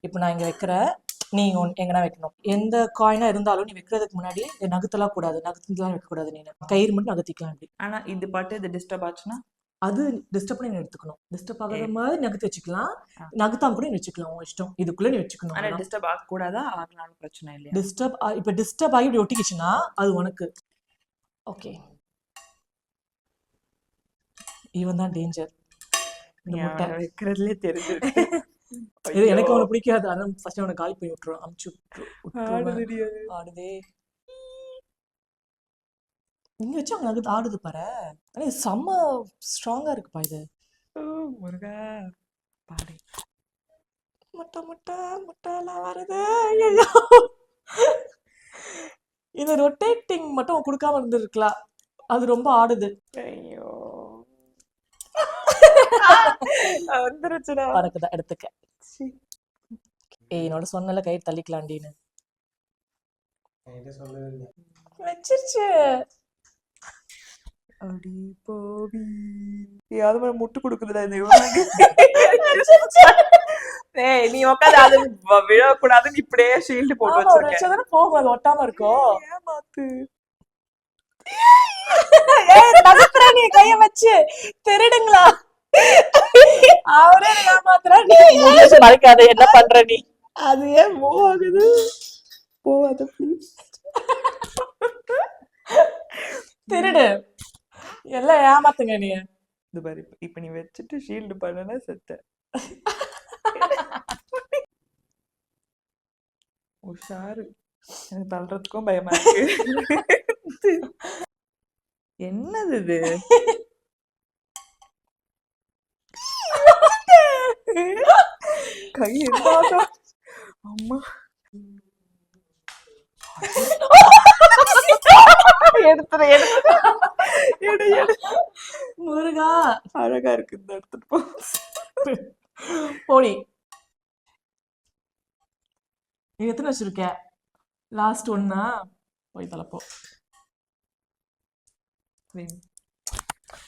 இப்போ நான் இங்க வைக்கிறேன், நீ எங்கன்னா வைக்கணும். எந்த காயினா இருந்தாலும் நீ வைக்கிறதுக்கு முன்னாடி நகர்த்தலாம் கூடாது, நகர்த்திலாம் வைக்கக்கூடாது. நீ கயிறு மட்டும் நகர்த்திக்கலாம். இப்படி ஆனா இது பாட்டு இது டிஸ்டர்ப் ஆச்சுன்னா அது டிஸ்டர்ப் பண்ணி எடுத்துக்கணும். டிஸ்டர்ப் ஆகாத மாதிரி நகர்த்தி வச்சுக்கலாம், நகர்த்தாம கூட நீ வச்சுக்கலாம், உன் இஷ்டம். இதுக்குள்ள நீ வச்சுக்கணும். ஆனா டிஸ்டர்ப் ஆகக்கூடாதா? ஆகலாம்னு பிரச்சனை இல்லையா? டிஸ்டர்ப் இப்போ டிஸ்டர்ப் ஆகி இப்படி ஒட்டிக்கிச்சுன்னா அது உனக்கு ஓகே. இவன் தான் டேஞ்சர். முட்டை வைக்கிறதுலே தெரிஞ்சிருக்கு. இது எனக்கு அவனை பிடிக்காது. அதான் ஃபர்ஸ்ட் அவனை காலி பண்ணி விட்டுருவான், அமுச்சு விட்டுருவான். ஆடுதே இங்க வச்சு அவங்க அது ஆடுது பாரு. ஆனா இது செம்ம ஸ்ட்ராங்கா இருக்குப்பா இது. முருகா பாடி முட்டை முட்டை முட்டைலாம் வருது. ஐயோ, இந்த ரொட்டேட்டிங் மட்டும் கொடுக்காம இருந்திருக்கலாம், அது ரொம்ப ஆடுது. ஐயோ வந்துருச்சுடா. பறக்குதான் எடுத்துக்க. ஏய் என்னோட சொன்னல கயிறு தள்ளிக்கலாண்டின்னு வச்சிருச்சு. அடி போவி யாவது மாதிரி முட்டு கொடுக்குதுடா இந்த ஏய் நீ உட்காந்து அது விழக்கூடாதுன்னு இப்படியே ஷீல்டு போட்டு வச்சிருக்கேன். போகும், அது ஒட்டாம இருக்கும். ஏமாத்து நீ கைய வச்சு திருடுங்களா? அவரே ஏமாத்துறா, நீ மறைக்காத. என்ன பண்ற நீ? அது ஏன் மூவ் ஆகுது? போவாத ப்ளீஸ். திருடு எல்லாம் ஏமாத்துங்க நீ. இது பாரு, இப்ப நீ வச்சுட்டு ஷீல்டு பண்ணனா செத்த. உஷாரு, எனக்கு தள்ளுறதுக்கும் பயமா இருக்கு. என்னது இது? கை இருந்தா அம்மா எடுத்துற எடு எடு. முருகா அழகா இருக்கு, இந்த எடுத்துட்டு போ. போடி. நீ எத்தனை வச்சிருக்க? லாஸ்ட் ஒன்னா போய் தலைப்போ.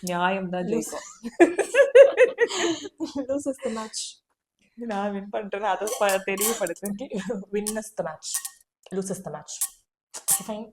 நியாயம் தான் ஜெயிக்கும். loses the match. நான் வின் பண்றேன், அதை தெரியப்படுத்து. win is the match, loses the match. Okay, fine.